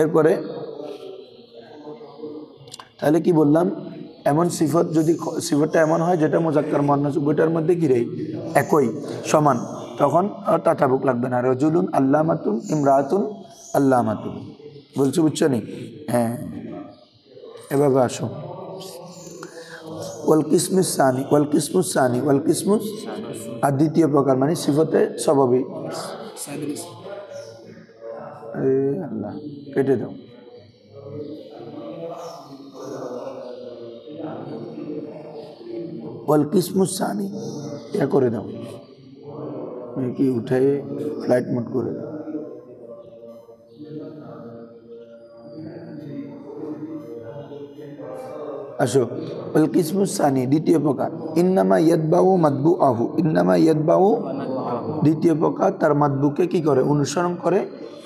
এরপরে তাহলে কি বললাম, এমন সিফত যদি সিফতটা এমন হয় যেটা মুজাক্কার মুআন্নাস উভয়টার মধ্যে কি রে একই সমান, তখন তাতাবুক লাগবে না। রাজুলুন আল্লামাতুন ইমরাতুন আল্লামাতুন বলছি, বুঝছো নি? হ্যাঁ, এভাবে আসো। ওয়াল কিসমুস সানি, ওয়াল কিসমুস সানি, ওয়াল কিসমুস আর দ্বিতীয় প্রকার মানে সিফতে স্বভাবই। আল্লাহ কেটে দাও। ওয়াল কিসমুস সানি ইয়া করে দাও, কি উঠে ফ্লাইট মোড করে দাও। আসো, ওয়াল কিসমুস সানি দ্বিতীয় প্রকার। ইন্নামা ইয়াতবাউ মাতবুআহু, ইন্নামা ইয়াতবাউ দ্বিতীয় প্রকার তার মাতবুকে কি করে অনুসরণ করে।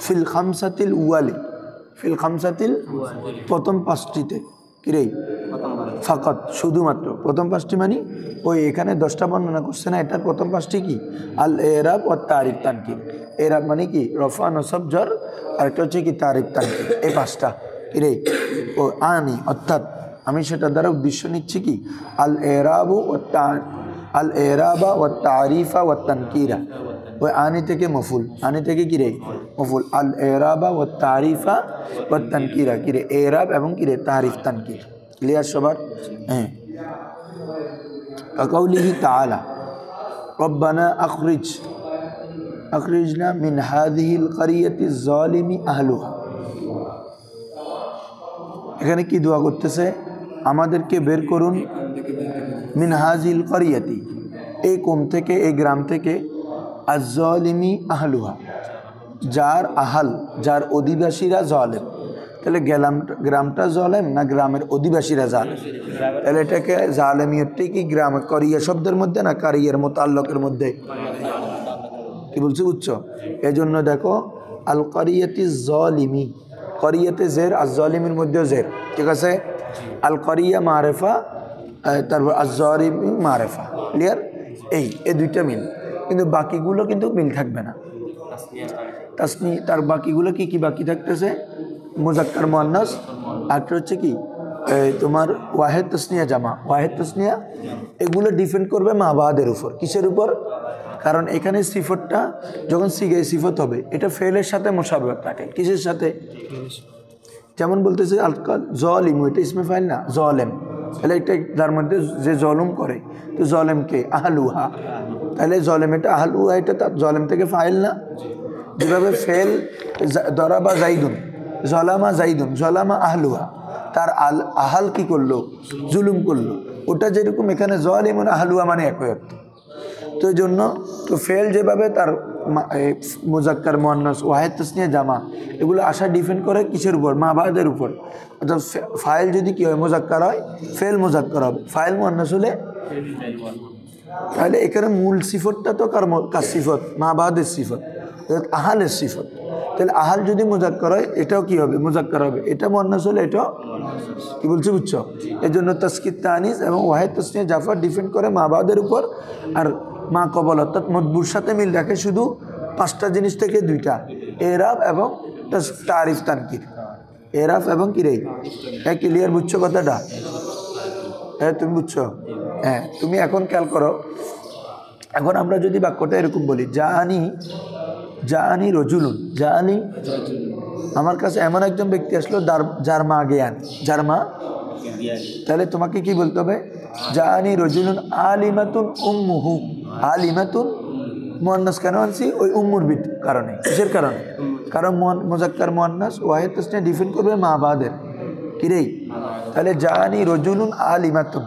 ফিল খামসাতিল উয়ালি, ফিল খামসাতিল প্রথম পাঁচটিতে কিরে ফাকাত শুধুমাত্র প্রথম পাঁচটি মানে ওই এখানে 10টা বর্ণনা করছে না, এটার প্রথম পাঁচটি কি আল এরাব ও তারিফ তানকির। এরাব মানে কি রফা নসব জর, আর একটা হচ্ছে কি তারিফ তানকির, এই পাঁচটা কিরে ও আনি, অর্থাৎ আমি সেটা দ্বারা উদ্দেশ্য নিচ্ছি কি আল এরাবু ও আল এরাবা ও তারিফা ও তানকিরা। ওই আনি থেকে মফুল, আনি থেকে কিরে মফুল, আল এরাবা ও তারিফা ও তানকিরা কিরে এরাব এবং কিরে তারিফ তানকির। ক্লিয়ার সবার? হ্যাঁ। কাকাউলিহি তাআলা রব্বানা আখরিজনা মিন হাযিহিল ক্বরিয়াতিজ যালিমি আহলুহা। এখানে কি দোয়া করতেছে? আমাদেরকে বের করুন মিন হাযিহিল ক্বরিয়াতি, এই কওম থেকে, এই গ্রাম থেকে, আয-যালিমি আহলুহা যার আহাল, যার অধিবাসীরা জালেম। তাহলে গ্রামটা জালেম না গ্রামের অধিবাসীরা জালেম? তাহলে এটাকে জালেমিয়তটি কি গ্রাম করিয়া শব্দের মধ্যে না কারিয়ার মুতাল্লাকের মধ্যে? কি বলছি বুঝছো? এই জন্য দেখো আল করিয়াতি জালিমি, করিয়াতে জের, আর জালিমের মধ্যেও জের, ঠিক আছে? আল করিয়া মারেফা, তারপর আজ জালিমি মারেফা। ক্লিয়ার? এই দুইটা মিল, কিন্তু বাকিগুলো কিন্তু মিল থাকবে না। তাসনি তার বাকিগুলো কি কি বাকি থাকতেছে? মুজাক্কার মুআন্নাস, আর হচ্ছে কি তোমার ওয়াহেদ তাসনিয়া জামা, ওয়াহেদ তাসনিয়া, এগুলো ডিপেন্ড করবে মাবাদের উপর। কিসের উপর? কারণ এখানে সিফতটা যখন সিগায় সিফত হবে, এটা ফেলের সাথে মুশাবাহত থাকে। কিসের সাথে? যেমন বলতেছে আল জালিমু, এটা ইসমে ফাইল না, জালেম। তাহলে এটা যার মধ্যে যে জলম করে, তো জলেমকে আহলুহা, তাহলে জলেম এটা আহলুহা, এটা তার জলেম থেকে ফাইল না? যেভাবে ফেল দরাবা জাইদুন, জলামা জাইদুন, জলামা আহলুহা, তার আহাল কি করলো? জুলুম করলো। ওটা যেরকম এখানে জালিমুন আহলুহা মানে একই অর্থ। তো এই জন্য তো ফেল যেভাবে তার মুজাক্কার মুআন্নাস ওয়াহেদ তাসনিয়া জামা এগুলো আসা ডিপেন্ড করে কিসের উপর? মাবাদের উপর। অর্থাৎ ফাইল যদি কি হয় মুজাক্কার হয়, ফেল মুজাক্কার হবে, ফাইল মুআন্নাস হলে। তাহলে এখানে মূল সিফতটা তো কার সিফত? মাবাদের সিফত, আহালের সিফত। তাহলে আহাল যদি মুজাক্কার হয়, এটাও কি হবে? মুজাক্কার হবে। এটা মুআন্নাস হলে এটাও কি বলছি বুঝছো? এই জন্য তাসকিত তানিস এবং ওয়াহেদ তাসনিয়া জাফর ডিপেন্ড করে মাবাদের উপর। আর মা কবল অর্থাৎ মতবুর সাথে মিল রাখে শুধু 5টা জিনিস থেকে 2টা, এরাব এবং তারিফ তানকির। এরাব এবং কি রে? হ্যাঁ, ক্লিয়ার বুঝছো কথাটা? হ্যাঁ, তুমি বুঝছো? হ্যাঁ, তুমি এখন খেয়াল করো। এখন আমরা যদি বাক্যটা এরকম বলি, জাআনি রজুলুন, জাআনি, আমার কাছে এমন একজন ব্যক্তি আসলো যার মা জ্ঞান, যার মা। তাহলে তোমাকে কি বলতে হবে? জাআনি রজুলুন আলিমাতুন উম্মুহু। আলিমাতুন মুআন্নাস কেন আনছি? ওই উম্মুর কারণে। কিসের কারণে? কারণ মুজাক্কার মুআন্নাস ওয়াহেদ তাসনিয়া ডিফেন্ড করবে মা বাদের কিরে। তাহলে জাআনি রজুলুন আলিমাতুন,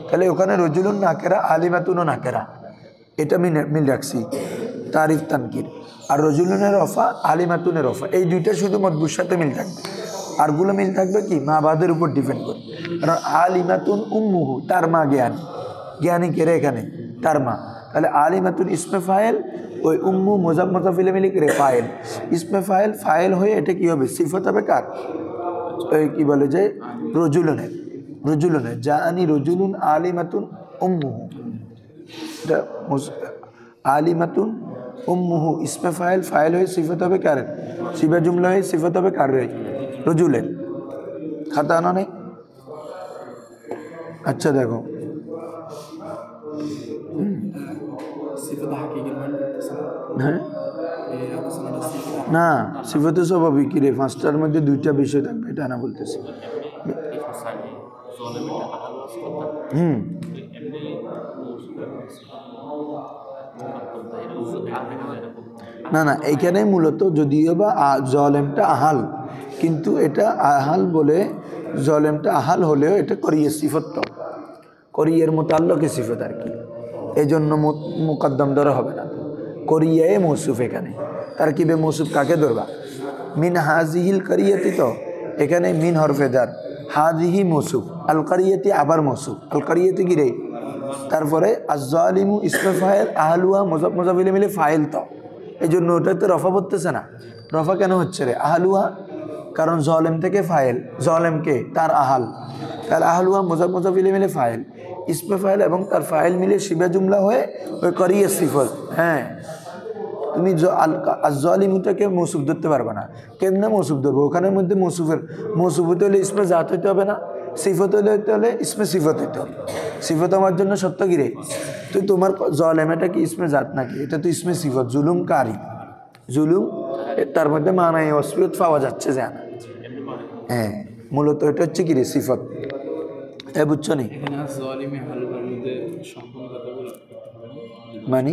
তাহলে ওখানে রজুলুন নাকেরা, আলিমাতুনও নাকেরা, এটা মিল রাখছি তারিফ তানকির। আর রজুলুনের রফা, আলিমাতুনের রফা, এই দুইটা শুধু মতবুর সাথে মিল থাকবে, আরগুলো মিল থাকবে কি মাবাদের উপর ডিপেন্ড করে। কারণ আলিমাতুন উম্মুহু, তার মা জ্ঞানী, জ্ঞানী কেরে এখানে তার মা। তাহলে আলিমাতুন ইসমে ফাইল, ওই উম্মু মুজাফ মুজাফিলে মিলে করে ফাইল, ইসমে ফাইল, ফাইল হয়ে এটা কি হবে? সিফত হবে কার? ওই কি বলে যে রজুলনের, রজুলনের জাআনি রজুলুন আলিমাতুন উম্মুহু, আলিমাতুন উম্মুহু ইসমে ফাইল, ফাইল হয়ে সিফত হবে কার? সিফা জুমলা হয়ে সিফত হবে কার? রজুলের খাতা আনা নেই? আচ্ছা দেখো হ্যাঁ না সিফাতে স্বাভাবিক রে, পাঁচটার মধ্যে দুইটা বিষয় থাকবে, এটা না বলতেছি। না না এইখানে মূলত যদিও বা জলেমটা আহাল, কিন্তু এটা আহাল বলে জলেমটা আহাল হলেও এটা করিয়ে সিফত, তো করিয়ের মোতাল্লকে সিফত আর কি, এই জন্য মুকদ্দম ধরা হবে না। করিয়ে মৌসুফ, এখানে তার কিবে মৌসুফ কাকে ধরবা? মিন হাজিহিল করিয়াতি, তো এখানে মিন হরফেদার, হাজিহি মৌসুফ, আল করিয়াতি আবার মৌসুফ, আল করিয়াতি কি রে, তারপরে আজ-জালিমু ইসমে ফাইল, আহলুহা মুজাফ মুজাফিলে মিলে ফাইল, তো এই জন্য ওটাতে রফা পড়তেছে না। রফা কেন হচ্ছে রে? আহলুহা, কারণ জলেম থেকে ফাইল, জলেমকে তার আহাল, তার আহলুহা মুজাফ মুজাফিলে মিলে ফাইল, ইসমে ফাইল এবং তার ফাইল মিলে শিবা জুমলা হয়ে ওই করিয়ে সিফত। হ্যাঁ, তুমি আজ-জালিমুটাকে মৌসুফ ধরতে পারবে না। কেমনে মৌসুফ ধরবো? ওখানের মধ্যে মৌসুফ হতে হলে ইসমে জাত হইতে হবে না, সিফত হলে ইসমে সিফত হইতে হবে। সিফত আমার জন্য সত্য কি রে? তো তোমার জলেম এটা কি ইসমে জাত নাকি? এটা তো ইসমে সিফত, জুলুম কারি, জুলুম তার মধ্যে মানায় অস্ফিয়ত পাওয়া যাচ্ছে যে না। হ্যাঁ, মূলত এটা হচ্ছে কি রে? সিফত। এ বুঝছো নি? মানে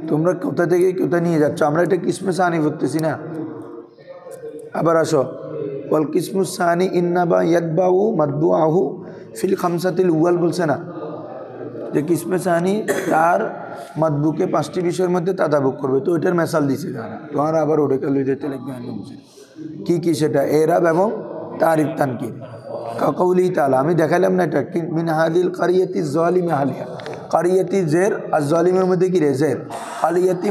তোমরা কোথা থেকে কোথায় নিয়ে যাচ্ছ? আমরা এটা কিসমে সানি করতেছি না। আবার আসো, ওয়াল কিসমু সানি ইন্নাবা ইয়াতবাউ মাতবুআহু ফিল খামসাতিল উওয়াল বলছে না, যে কিসমে সানি তার মাতবুকে 5টি বিষয়ের মধ্যে তাদাবুক করবে। তো ওইটার মেসাল দিছে যারা, তোমার আবার ওটা লই যেতে লাগবে। কি কি সেটা? এরাব এবং তারিফ তানকির। কাউলি তাআলা, আমি দেখালাম না এটা, মিন হাদিল কারিয়াতি যালিমি আহলিহা, কারিয়াতি জের, আর জালিমের মধ্যে কি রে? জের। কারিয়াতি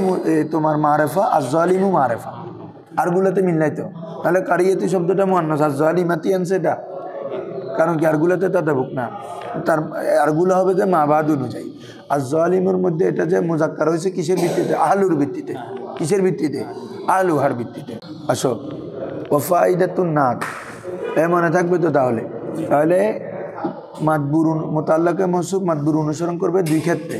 তোমার মারেফা, আর জালিমু মারেফা, আরগুলাতে মিল নাই তো। তাহলে কারিয়াতি শব্দটা মুআন্নাস, আর জালিমাতি আনছে এটা, কারণ কি আরগুলাতে তাদাবুক না, তার আরগুলা হবে যে মাবাদ অনুযায়ী। আর জালিমের মধ্যে এটা যে মুজাক্কার হয়েছে কিসের ভিত্তিতে? আহলুর ভিত্তিতে। কিসের ভিত্তিতে? আহলুহার ভিত্তিতে। আসো, ওয়াফাইদাতুন নাত, এ মনে থাকবে তো? তাহলে মাতবুর মোতাল্লাকে মৌসুফ মাতবুর অনুসরণ করবে দুই ক্ষেত্রে,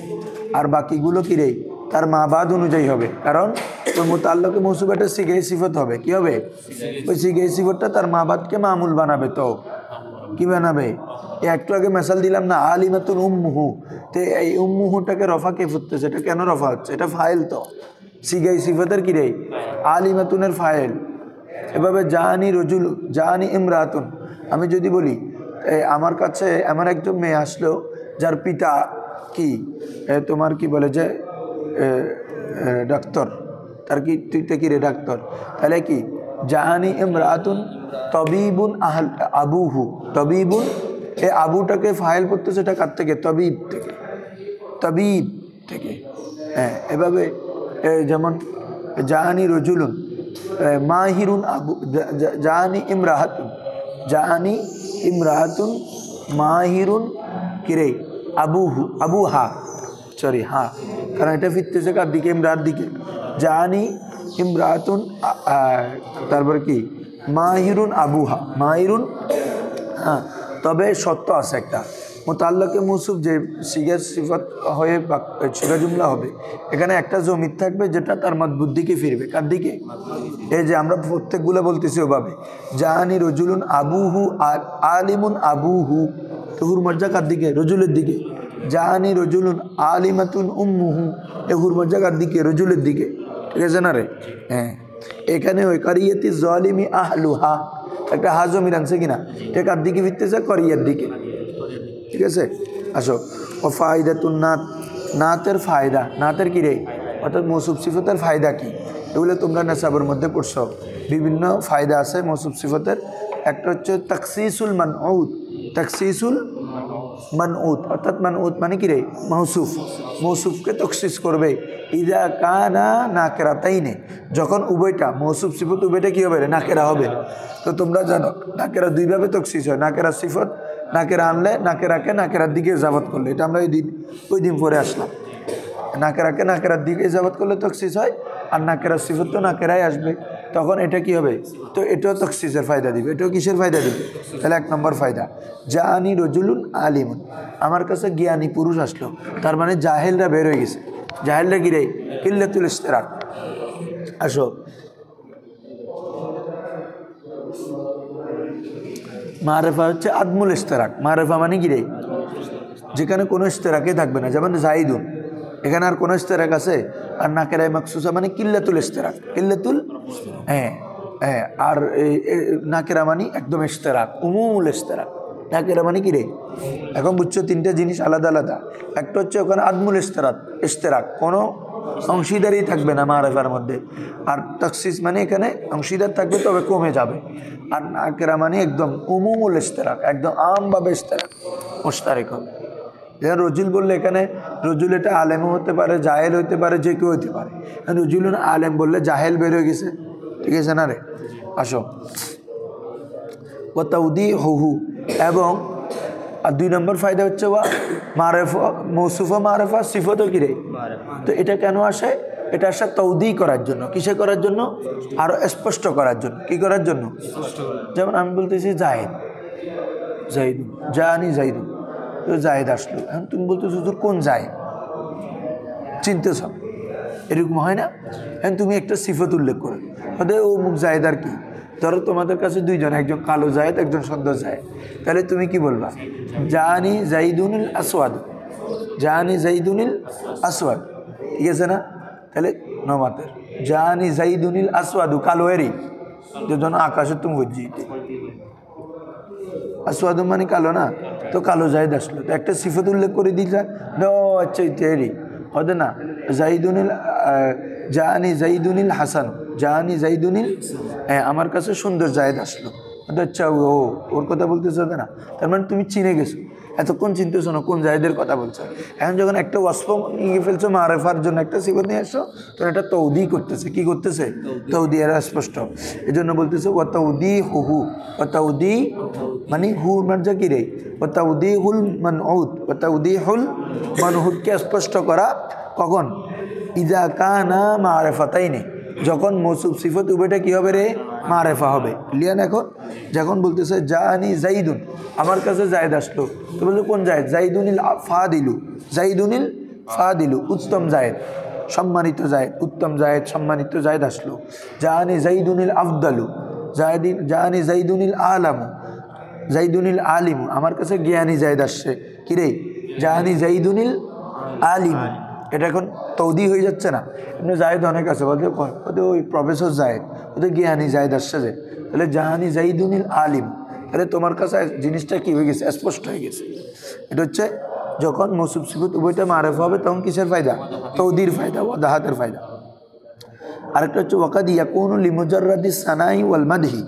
আর বাকিগুলো কি রে? তার মাবাদ অনুযায়ী হবে, কারণ ওই মোতাল্লাকে মৌসুফ একটা সিগাই সিফত হবে। কি হবে? ওই সিগাই সিফতটা তার মাবাদকে মামুল বানাবে। তো কি বানাবে? একটু আগে মেসাল দিলাম না, আলিমাতুন উম্মুহু, তো এই উম্মুহুটাকে রফা কে ফুটতেছে? এটা কেন রফা হচ্ছে? এটা ফাইল, তো সিগাই সিফতের কি রে? আলিমাতুনের ফাইল। এভাবে জাহানি রজুল, জাহানি ইমরাতুন, আমি যদি বলি আমার কাছে এমন একজন মেয়ে আসলো যার পিতা কি তোমার কি বলে যে ডাক্তার, তার কি তুইটা কি রে? ডাক্তার। তাহলে কি জাহানি ইমরাতুন তবিবুন আহল আবুহু, তবিবুন, এই আবুটাকে ফাইল করতেছে, এটা কার থেকে? তবিব থেকে, তবিব থেকে। হ্যাঁ, এভাবে যেমন জাহানি রজুলুন মাহিরুন আবু, জাহানি ইমরাহাতুন, জাহানি ইমরাহাতুন মাহিরুন কিরে? আবুহু, আবুহা, সরি হা, কারণ এটা ফিরতেছে কার দিকে? ইমরার দিকে। জাহানি ইমরাহাতুন, তারপরে কি? মাহিরুন আবুহা, মাহিরুন। হ্যাঁ, তবে সত্য আছে একটা, মোতাল্লাকে মৌসুফ যে সিগার সিফত হয়ে সিগা জুমলা হবে, এখানে একটা জমির থাকবে যেটা তার মাতবুর দিকে ফিরবে। কার দিকে? এই যে আমরা প্রত্যেকগুলো বলতেছি ওভাবে, জাহানি রজুলুন আবুহু আলিমুন আবুহু, তো হুর মর্জা কার দিকে? রজুলের দিকে। জাহানি রজুলুন আলিমাতুন উম্মুহু, এ হুর মর্জা কার দিকে? রজুলের দিকে। ঠিক আছে না রে? হ্যাঁ, এখানে ওই কারিয়াতি জালিমি আহলুহা, একটা হা জমির আনছে কিনা? এটা কার দিকে ফিরতেছে? করিয়ার দিকে। ঠিক আছে, আসো। ও ফায়দাতুন নাত, নাতের ফায়দা, নাতের কি রে? অর্থাৎ মৌসুফ সিফতের ফায়দা কি? এগুলো তোমরা নেসাবের মধ্যে পড়ছো, বিভিন্ন ফায়দা আছে মৌসুফ সিফতের। একটা হচ্ছে তাকসিসুল মানউত, তাকসিসুল মানউত, অর্থাৎ মানউত মানে কি রে? মৌসুফ, মৌসুফকে তকসিস করবে। ইদা কানা নাকেরাতাইনে, যখন উভয়টা মৌসুফ সিফত উভয়টা কি হবে রে? নাকেরা হবে। তো তোমরা জানো নাকেরা দুইভাবে তকসিস হয়, নাকেরা সিফত, নাকেরা আনলে নাকেরাকে নাকেরার দিকে ইজাফত করলে, এটা আমরা ওই দিন পরে আসলাম। নাকেরাকে নাকেরার দিকে ইজাফত করলে তকসিস হয়, আর নাকেরা সিফত তো নাকেরাই আসবে, তখন এটা কি হবে? তো এটাও তখসিসের ফায়দা দিবে। এটাও কিসের ফায়দা দিবে? তাহলে 1 নম্বর ফায়দা, জাআনি রজুলুন আলিমুন, আমার কাছে জ্ঞানী পুরুষ আসলো, তার মানে জাহেলরা বের হয়ে গেছে। জাহেলরা কি রে? কিল্লাতুল ইশতিরাক। আসো, মারেফা হচ্ছে আদমুল ইশতিরাক। মারেফা মানে কি রে? যেখানে কোনো ইশতিরাকই থাকবে না, যেমন জাইদুন, এখানে আর কোনো ইশতিরাক আছে? আর নাকেরায় মাকসুসা মানে কিল্লাতুল ইশতিরাক, কিল্লাতুল, হ্যাঁ হ্যাঁ। আর নাকেরা মানে একদম ইশতিরাক, উমুমুল ইশতিরাক। নাকেরা মানে কি রে? এখন বুঝছো 3টা জিনিস আলাদা আলাদা। একটা হচ্ছে ওখানে আদমুল ইশতিরাক, ইশতিরাক কোনো অংশীদারই থাকবে না মারেফার মধ্যে। আর তখসিস মানে এখানে অংশীদার থাকবে, তবে কমে যাবে। আর নাকেরা মানে একদম উমুমুল ইশতিরাক, একদম আমভাবে ইশতিরাক, মুশতারিক হবে। যেমন রজুল বললে এখানে রজুল এটা আলেমও হতে পারে, জাহেল হতে পারে, যে কেউ হতে পারে। রজুলুন আলেম বললে জাহেল বের হয়ে গেছে, ঠিক আছে না রে? আসো, ও তাউদি হু, এবং আর 2 নম্বর ফায়দা হচ্ছে ওয়া মারেফা, মৌসুফা মারেফা সিফতও কি রে? তো এটা কেন আসে? এটা আসে তৌদি করার জন্য। কিসে করার জন্য? আরো স্পষ্ট করার জন্য। কি করার জন্য? যেমন আমি বলতেছি জাহেদ, জাইদুন, জানি জাইদুন, তো জাহেদ আসলো, এখন তুমি বলতেছো তোর কোন জাহেদ, চিনতেছ? এরকম হয় না? এখন তুমি একটা সিফত উল্লেখ করো, ও মুখ জাহেদ। আর কি? ধরো তোমাদের কাছে 2 জন, একজন কালো জাহেদ, একজন সুন্দর জাহেদ, তাহলে তুমি কি বলবা? জানি জাইদুনিল আসওয়াদ, জানি জাইদুনিল আসওয়াদ, ঠিক আছে না? তাহলে নমাতের জানি জাইদুনিল আসওয়াদু, কালো এরই যেজন আকাশে তুমি বুঝিতে, আসওয়াদু মানে কালো না, তো কালো জাহেদ আসলো, তো একটা সিফত উল্লেখ করে দিলা, আচ্ছা এরই হবে না? জাইদুনিল, জানি জাইদুনিল হাসান, জানি জাইদুনিল, আমার কাছে সুন্দর জাহেদ আসলো, আচ্ছা ওর কথা বলতেছো না? তার মানে তুমি চিনে গেছো, এতক্ষণ চিনতেছো না কোন জাহেদের কথা বলছো। এখন যখন একটা ওয়াসফ নিয়ে ফেলছো মারেফার জন্য, একটা সিফত নিয়ে আসছো, তখন এটা তৌদি করতেছে। কি করতেছে? তৌদি। এরা স্পষ্ট, এই জন্য বলতেছে ও তৌদি হু, ও তৌদি মানে হু মানে কি রে? ও তৌদি হুল মানউদ, ও তৌদি হুল মানহুদকে স্পষ্ট করা। কখন? ইজা কানা মারেফাতাইনি, যখন মৌসুফ সিফত উভয়টা কি হবে রে? মারেফা হবে। লিয়ান এখন যখন বলতেছে জানি জাইদুন, আমার কাছে জায়েদ আসলো, তো বলছো কোন জায়েদ? জাইদুনিল ফাদিলু, জাইদুনিল ফাদিলু, উত্তম জায়েদ, সম্মানিত জায়েদ, উত্তম জায়েদ, সম্মানিত জায়েদ আসলো। জানি জাইদুনিল আফদালু, জানি জাইদুনিল আলামু, জাইদুনিল আলিমু, আমার কাছে জ্ঞানী জায়েদ আসছে। কিরে? জানি জাইদুনিল আলিমু, এটা এখন তৌদি হয়ে যাচ্ছে না? এমনি জায়েদ অনেক আছে, বলতে ওই প্রফেসর জায়েদ, ওদের জ্ঞানী জায়েদ আসছে যে, তাহলে জাহানি জাইদুনিল আলিম, তাহলে তোমার কাছে জিনিসটা কি হয়ে গেছে? স্পষ্ট হয়ে গেছে। এটা হচ্ছে যখন মৌসুফ সিফত উভয়টা মারেফা হবে, তখন কিসের ফায়দা? তৌদির ফায়দা, ওয়াদাহাতের ফায়দা। আরেকটা হচ্ছে ওয়াকাদ ইয়াকুনু লিমুজাররাদিস সানাই ওয়াল মাদহি,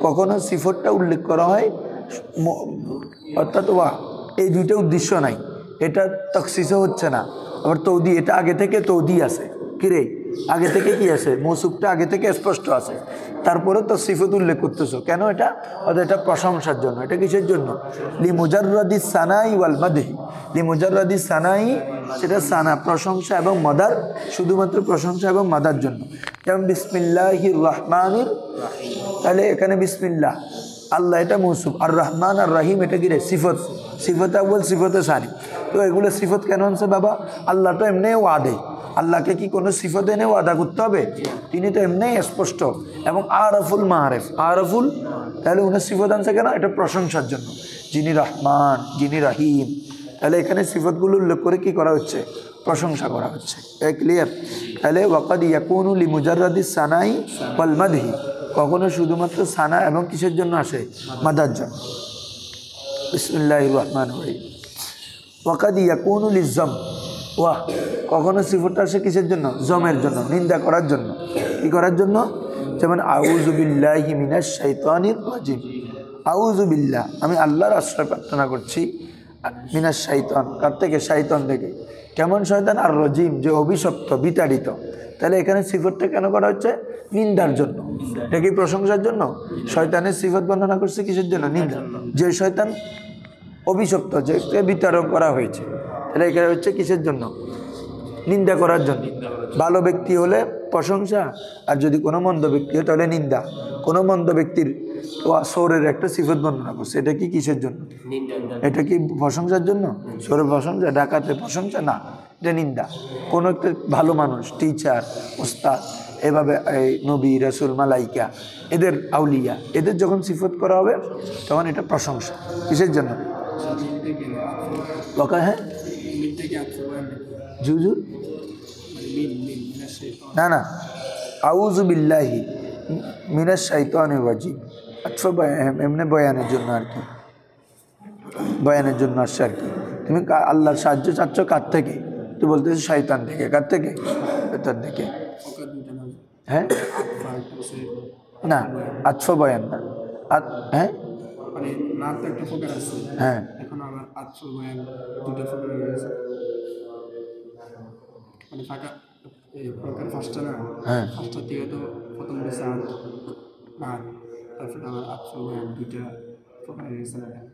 কখনো সিফতটা উল্লেখ করা হয়, অর্থাৎ ওয়া এই 2টা উদ্দেশ্য নাই, এটা তখসিসও হচ্ছে না, আবার তৌদি, এটা আগে থেকে তৌদি আছে। কিরে? আগে থেকে কি আছে? মৌসুফটা আগে থেকে স্পষ্ট আছে, তারপরে তো সিফত উল্লেখ করতেছো কেন? এটা এটা প্রশংসার জন্য। এটা কিসের জন্য? লিমুজাররাদিস সানাই ওয়াল মাদহি, লিমুজাররাদিস সানাই, সেটা সানা প্রশংসা এবং মাদার, শুধুমাত্র প্রশংসা এবং মাদার জন্য। যেমন বিসমিল্লাহির রহমানির, তাহলে এখানে বিসমিল্লাহ আল্লাহ, এটা মৌসুফ, আর রহমান আর রহিম এটা কি রে? সিফত, সিফত আউয়াল, সিফতে সানি। তো এগুলো সিফত কেন হচ্ছে বাবা? আল্লাহ তো এমনি ওয়াদে, আল্লাহকে কি কোনো সিফত এনে ওয়াদা করতে হবে? তিনি তো এমনি স্পষ্ট এবং আরফুল মারেফ, আরফুল, তাহলে উনার সিফত আনছে কেন? এটা প্রশংসার জন্য, যিনি রহমান, যিনি রহিম। তাহলে এখানে সিফতগুলো উল্লেখ করে কি করা হচ্ছে? প্রশংসা করা হচ্ছে। ক্লিয়ার? তাহলে ওয়াকাদ ইয়াকুনু লিমুজাররাদিস সানাই ওয়াল মাদহি, কখনো শুধুমাত্র সানা এবং কিসের জন্য আসে? মাদার জন্য। বিসমিল্লাহির রহমানির রহিম। ওয়াকাদ ইয়াকুনু লিজম, ওয়াহ, কখনো সিফতটা আসে কিসের জন্য? জমের জন্য, নিন্দা করার জন্য। কি করার জন্য? যেমন আউযু বিল্লাহি মিনাশ শাইতানির রাজিম, আউযু বিল্লাহ, আমি আল্লাহর আশ্রয় প্রার্থনা করছি, মিনাশ শাইতান, কার থেকে? শাইতান থেকে। কেমন শয়তান? আর রাজিম, যে অভিশপ্ত, বিতাড়িত। তাহলে এখানে সিফতটা কেন করা হচ্ছে? নিন্দার জন্য। এটা কি প্রশংসার জন্য? শয়তানের সিফত বর্ণনা করছে কিসের জন্য? নিন্দা, যে শয়তান অভিশপ্ত, যে বিতাড়ন করা হয়েছে। তাহলে এখানে হচ্ছে কিসের জন্য? নিন্দা করার জন্য। ভালো ব্যক্তি হলে প্রশংসা, আর যদি কোনো মন্দ ব্যক্তি হয় তাহলে নিন্দা। কোনো মন্দ ব্যক্তির সৌরের একটা সিফত বর্ণনা করছে, এটা কি কিসের জন্য? এটা কি প্রশংসার জন্য? সৌরের প্রশংসা, ডাকাতের প্রশংসা না, এটা নিন্দা। কোনো একটা ভালো মানুষ, টিচার, ওস্তাদ, এভাবে এই নবী, রাসূল, মালাইকা, এদের আউলিয়া, এদের যখন সিফত করা হবে তখন এটা প্রশংসা। কিসের জন্য? হ্যাঁ জুজু না না, আউযু বিল্লাহি মিনাশ শাইতানির রাজিম, এমনি বয়ানের জন্য আর কি, বয়ানের জন্য আসছে আর কি। তুমি আল্লাহর সাহায্য চাচ্ছ কার থেকে? তুই বলতেছিস শয়তান থেকে। কার থেকে? শয়তান থেকে। হ্যাঁ না, আতফা বয়ান না। হ্যাঁ হ্যাঁ হ্যাঁ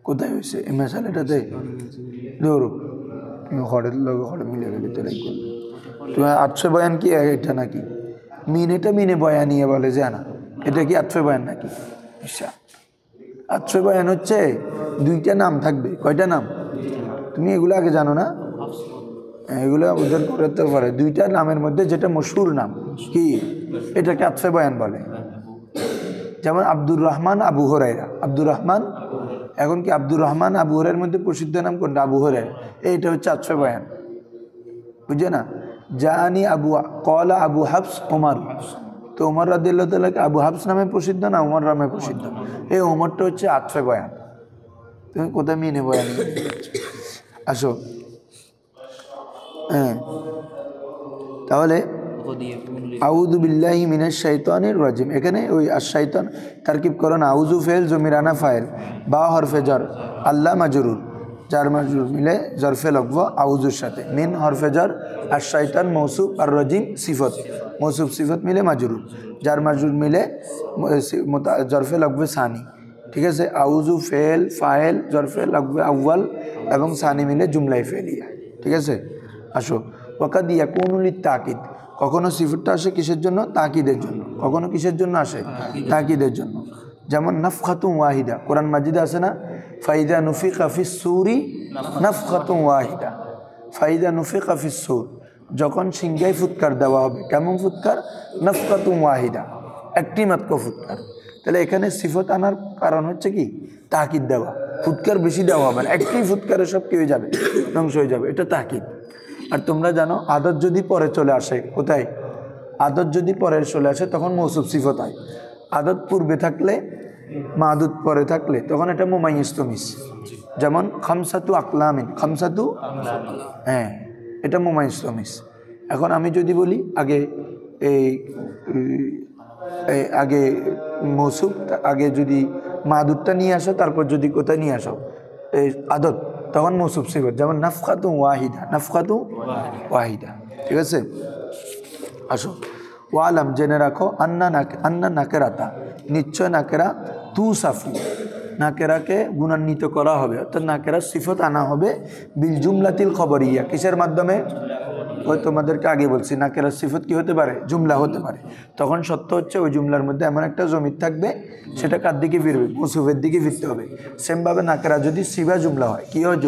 কোথায় হয়েছে এই মেশালাটাতে? ধরো হরের লগে হরে মিলে গেলে তো করলে তোমার আতফে বয়ান কি এটা নাকি? মিনেটা মিনে বয়ানিয়ে বলে যে না, এটা কি আতফে বয়ান নাকি? আতফে বয়ান হচ্ছে দুইটা নাম থাকবে। কয়টা নাম? তুমি এগুলো আগে জানো না? এগুলো ওদের করতে পারে। দুইটা নামের মধ্যে যেটা মশহুর নাম কি, এটাকে আতফে বয়ান বলে। যেমন আব্দুর রহমান আবু হুরায়রা। আব্দুর রহমান, এখন কি আব্দুর রহমান আবু হুরায়রার মধ্যে প্রসিদ্ধ নাম কোনটা? আবু হুরায়রা। এইটা হচ্ছে আতফে বয়ান, বুঝছে না? জানি আবু কলা আবু হাফস ওমর, তো ওমর রাদিয়াল্লাহু তাআলা আবু হাফস নামে প্রসিদ্ধ না ওমর নামে প্রসিদ্ধ? এই ওমরটা হচ্ছে আতফে বয়ান। তুমি কোথায় মিনে বয়ান? আসো হ্যাঁ, তাহলে আউযু বিল্লাহি মিনাশ শাইতানির রাজিম, এখানে ওই আশ-শাইতান তারকিব করো না। আউযু ফেল, জমির আনা ফাইল, বা হরফে জর, আল্লাহ মাজরুর, জার মাজরুর মিলে জরফে লকব আউযুর সাথে, মিন হরফে জর, আশ-শাইতান মৌসুফ, আর রাজিম সিফত, মৌসুফ সিফত মিলে মাজরুর, জার মাজরুর মিলে জরফে লকবে সানি। ঠিক আছে, আউযু ফেল, ফাইল, জরফে লকবে আউয়াল এবং সানি মিলে জুমলাই ফেলিয়া। ঠিক আছে, আসো ওয়াকাদ ইয়াকুনু লিত-তাকিদ, কখনো সিফতটা আসে কিসের জন্য? তাকিদের জন্য। কখনো কিসের জন্য আসে? তাকিদের জন্য। যেমন নাফখাতুন ওয়াহিদা, কোরআন মাজিদে আছে না? ফাইদা নুফিখা ফিস সূরি নাফখাতুন ওয়াহিদা, ফাইদা নুফিখা ফিস সূর, যখন সিংহায় ফুৎকার দেওয়া হবে। কেমন ফুৎকার? নাফখাতুন ওয়াহিদা, একটি মাত্র ফুৎকার। তাহলে এখানে সিফত আনার কারণ হচ্ছে কি? তাকিদ দেওয়া। ফুৎকার বেশি দেওয়া হবে না, একটি ফুৎকারে সব কি হয়ে যাবে? ধ্বংস হয়ে যাবে, এটা তাকিদ। আর তোমরা জানো আদত যদি পরে চলে আসে, কোথায়? আদত যদি পরে চলে আসে তখন মৌসুফ সিফত হয়। আদত পূর্বে থাকলে, মাদুদ পরে থাকলে তখন এটা মুমাইয়িজ তামিজ। যেমন খামসাতু আকলামিন, খামসাতু, হ্যাঁ এটা মুমাইয়িজ তামিজ। এখন আমি যদি বলি আগে আগে মৌসুফ, আগে যদি মাদুদটা নিয়ে আসো, তারপর যদি কোথায় নিয়ে আসো এই আদত, তখন মৌসুফ সিফত। যেমন নাফখাতু ওয়াহিদা, নাফখাতু ওয়াহিদা। ঠিক আছে, আসো ওয়ালাম, জেনে রাখো, আন্না নাকেরাতা, নিশ্চয় নাকেরা, তু সাফু, নাকেরাকে গুণান্বিত করা হবে, অর্থাৎ নাকেরা সিফত আনা হবে বিল জুমলাতিল খবরিয়া। কিসের মাধ্যমে? ওই তোমাদেরকে আগে বলছি, নাকেরা সিফত কি হতে পারে? জুমলা হতে পারে। তখন সত্য হচ্ছে ওই জুমলার মধ্যে এমন একটা জমির থাকবে, সেটা কার দিকে ফিরবে? মৌসুফের দিকে ফিরতে হবে। সেমভাবে নাকেরা যদি সিবা জুমলা হয়, কি হয়?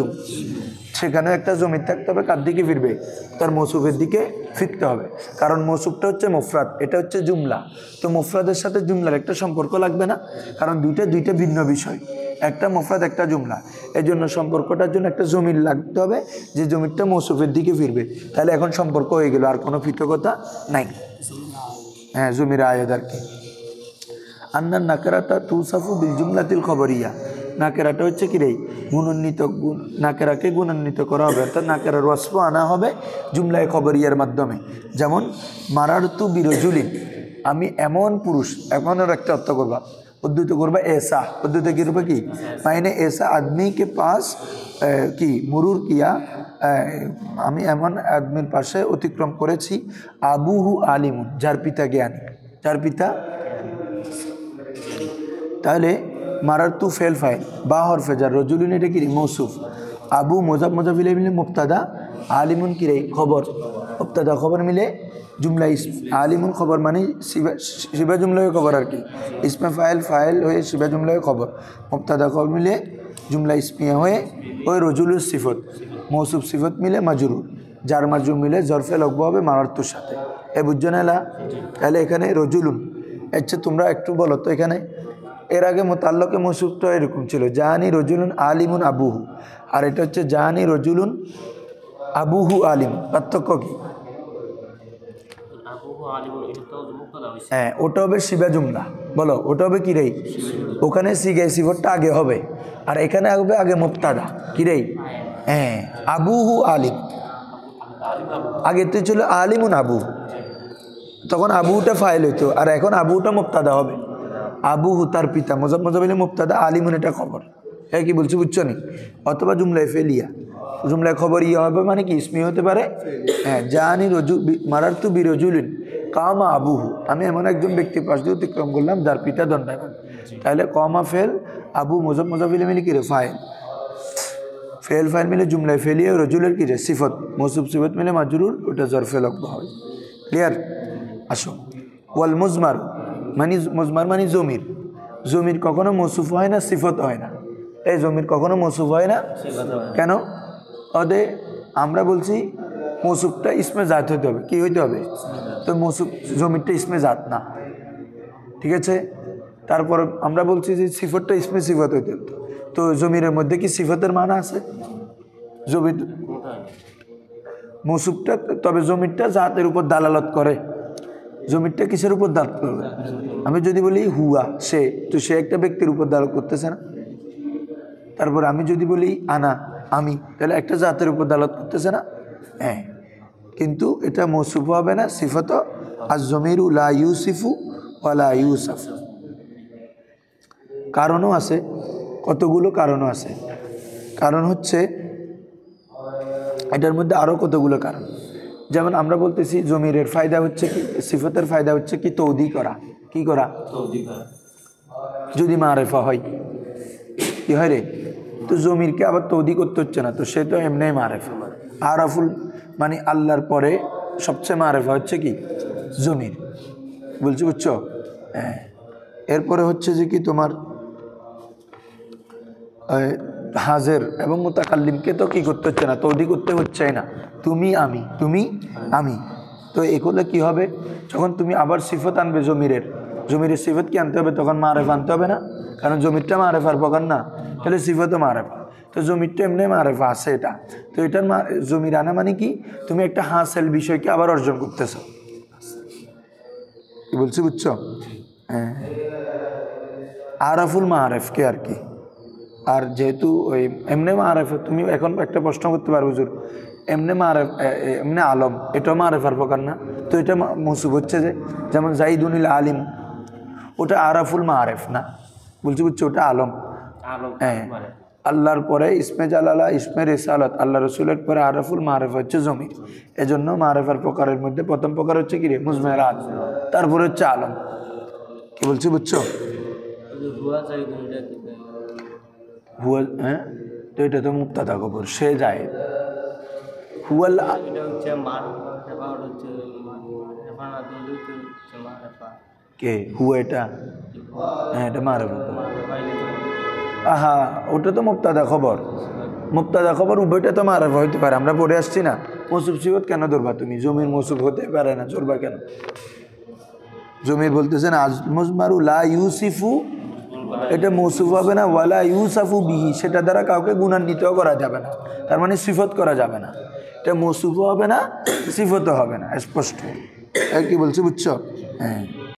সেখানে একটা জমির থাকতে হবে, কার দিকে ফিরবে? তার মৌসুফের দিকে ফিরতে হবে। কারণ মৌসুফটা হচ্ছে মুফরাদ, এটা হচ্ছে জুমলা। তো মুফরাদের সাথে জুমলার একটা সম্পর্ক লাগবে না? কারণ দুইটা ভিন্ন বিষয়, একটা মুফরাদ একটা জুমলা। এই জন্য সম্পর্কটার জন্য একটা জমির লাগতে হবে, যে জমিরটা মৌসুফের দিকে ফিরবে। তাহলে এখন সম্পর্ক হয়ে গেল, আর কোনো পৃথকতা নাই। হ্যাঁ, জমির আয়াত আর কি। আন্নার নাকেরাতা তুসাফু বিল জুমলাতিল খবরিয়া, নাকেরাটা হচ্ছে কি রে? গুণান্বিত, নাকেরাকে গুণান্বিত করা হবে, অর্থাৎ নাকেরার ওয়াসফ আনা হবে জুমলায় খবরিয়ার মাধ্যমে। যেমন মারারতু বিরজুলিন, আমি এমন পুরুষ, এমনের একটা অর্থ করবা, উদ্ধৃত করবা ऐसा, উদ্ধৃত কি রূপে? কি মাইনে ऐसा आदमी के पास কি মুরুর কিয়া, আমি এমন আদমির পাশে অতিক্রম করেছি, আবুহু আলিমুন, যার পিতা জ্ঞানী, যার পিতা। তাহলে মারারতু ফেল ফাইল, বা হরফে জার, রজুলিন এটা কি? মৌসুফ। আবু মোজাফ মোজাফ মিলে মুবতাদা, আলিমুন কি রে? খবর। মুবতাদা খবর মিলে जुमला आलिमुन खबर मानी शिबा जुमला खबर और की इसमें फ़ाइल हुए शिबा जुमला खबर मुब्तदा खबर मिले जुमला इस्मिया हुए और रजुलुस सिफत मौसूफ सिफत मिले मजरूर जार मजरूर मिले ज़रफ़े लगबा হবে মারারতুর সাথে এ বুঝছো না তাহলে এখানে রজুলুন আচ্ছা তোমরা একটু বলো তো এখানে এর আগে মুতাল্লাকে মৌসুফটা এরকম ছিল জানি রজুলুন আলিমুন আবুহু আর এটা হচ্ছে জানি রজুলুন আবুহু আলিম পার্থক্য কি হ্যাঁ ওটা হবে শিবা জুমলা বলো ওটা হবে কি রে ওখানে সিগাই সিফতটা আগে হবে আর এখানে হবে আগে মুবতাদা কি রে হ্যাঁ আবুহু আলিম আগে তো ছিল আলিমুন আবু তখন আবুটা ফাইল হইতো আর এখন আবুটা মুবতাদা হবে আবুহু তার পিতা মোজাবিলে মুবতাদা আলিমুন এটা খবর হ্যাঁ কি বলছি বুঝছো নি অথবা জুমলায় ফেলিয়া জুমলায় খবর ইয়ে হবে মানে কি ইসমি হতে পারে হ্যাঁ জানি রজু মারারতু বিরজুলিন কামা আবুহু আমি এমন একজন ব্যক্তির পাশ দিয়ে অতিক্রম করলাম যার পিতা দণ্ডায়মান তাহলে কমা ফেল আবু মোজাবিলে মিলে কি রে ফাইল মিলে জুমলায় ফেলিয়ে রজুলের কি রে সিফত মৌসুফ সিফত মিলে মাজরুর ওটা জরফে লগবা হবে ক্লিয়ার আসো ওয়াল মুজমার মানে জমির কখনো মৌসুফ হয় না সিফত হয় না এই জমির কখনো মৌসুফ হয় না কেন ওদের আমরা বলছি মৌসুফটা ইসমে জাত হইতে হবে কি হইতে হবে তো মৌসুফ জমিরটা ইসমে জাত না ঠিক আছে তারপর আমরা বলছি যে সিফতটা ইসমে সিফত হইতে হবে তো জমিরের মধ্যে কি সিফতের মানা আছে জমির মৌসুফটা তবে জমিরটা জাতের উপর দালালত করে জমিরটা কিসের উপর দালালত করবে আমি যদি বলি হুয়া সে তো সে একটা ব্যক্তির উপর দালালত করতেছে না তারপর আমি যদি বলি আনা আমি তাহলে একটা জাতের উপর দালালত করতেছে না হ্যাঁ কিন্তু এটা মৌসুফ হবে না সিফত আজ-জমিরু লা ইউসিফু ওয়ালা ইউসাফ কারণও আছে কতগুলো কারণও আছে কারণ হচ্ছে এটার মধ্যে আরও কতগুলো কারণ যেমন আমরা বলতেছি জমিরের ফায়দা হচ্ছে কি সিফতের ফায়দা হচ্ছে কি তৌদি করা কি করা যদি মারেফা হয় কি হয় রে তো জমিরকে আবার তৌদি করতে হচ্ছে না তো সে তো এমনি মারেফা আরাফুল মানে আল্লাহর পরে সবচেয়ে মারেফা হচ্ছে কি জমির বলছি বুঝছো হ্যাঁ এরপরে হচ্ছে যে কি তোমার হাজের এবং মুতাকাল্লিমকে তো কি করতে হচ্ছে না তৌদি করতে হচ্ছে না তুমি আমি তো এগুলো কি হবে যখন তুমি আবার সিফত আনবে জমিরের সিফত কি আনতে হবে তখন মারেফা আনতে হবে না কারণ জমিরটা মারেফার প্রকার না তাহলে সিফতও মারেফা তো জমিরটা এমনি মারেফা আছে এটা তো এটার জমির আনা মানে কি তুমি একটা হাসিল বিষয়কে আবার অর্জন করতেছো কি বলছি বুঝছো হ্যাঁ আরাফুল মারেফকে আর কি আর যেহেতু ওই এমনি মারেফ তুমি এখন একটা প্রশ্ন করতে পারো হুজুর এমনি আলম এটাও মারেফার প্রকার না তো এটা মৌসুফ হচ্ছে যে যেমন জাইদুনিল আলিম ওটা আরাফুল মারেফ না বলছি বুঝছো ওটা আলম হ্যাঁ আল্লাহর পরে ইসমে জালালা ইসমে রিসালাত আল্লাহ রসুলের পরে আরাফুল মারেফ হচ্ছে জমির এজন্য মারেফার প্রকারের মধ্যে প্রথম প্রকার হচ্ছে কি রে মুজমেরাত তারপরে হচ্ছে আলম কি বলছি বুঝছো হুয়া হ্যাঁ তো এটা তো মুক্তাদা খবর সে যায় হুয়াল কে হুয়া এটা হ্যাঁ এটা মারেফা আহা ওটা তো মুক্তাদা খবর উভয়টা তো মারেফা হইতে পারে আমরা পড়ে আসছি না মৌসুফ সিফত কেন ধরবা তুমি জমির মৌসুফ হতে পারে না ধরবা কেন জমির বলতেছেন আজ মুজমারু লা ইউসিফু এটা মৌসুফ হবে না ওয়ালা ইউসাফু বিহি সেটা দ্বারা কাউকে গুণান্বিত করা যাবে না তার মানে সিফত করা যাবে না এটা মৌসুফও হবে না সিফতও হবে না স্পষ্ট কি বলছি বুঝছো হ্যাঁ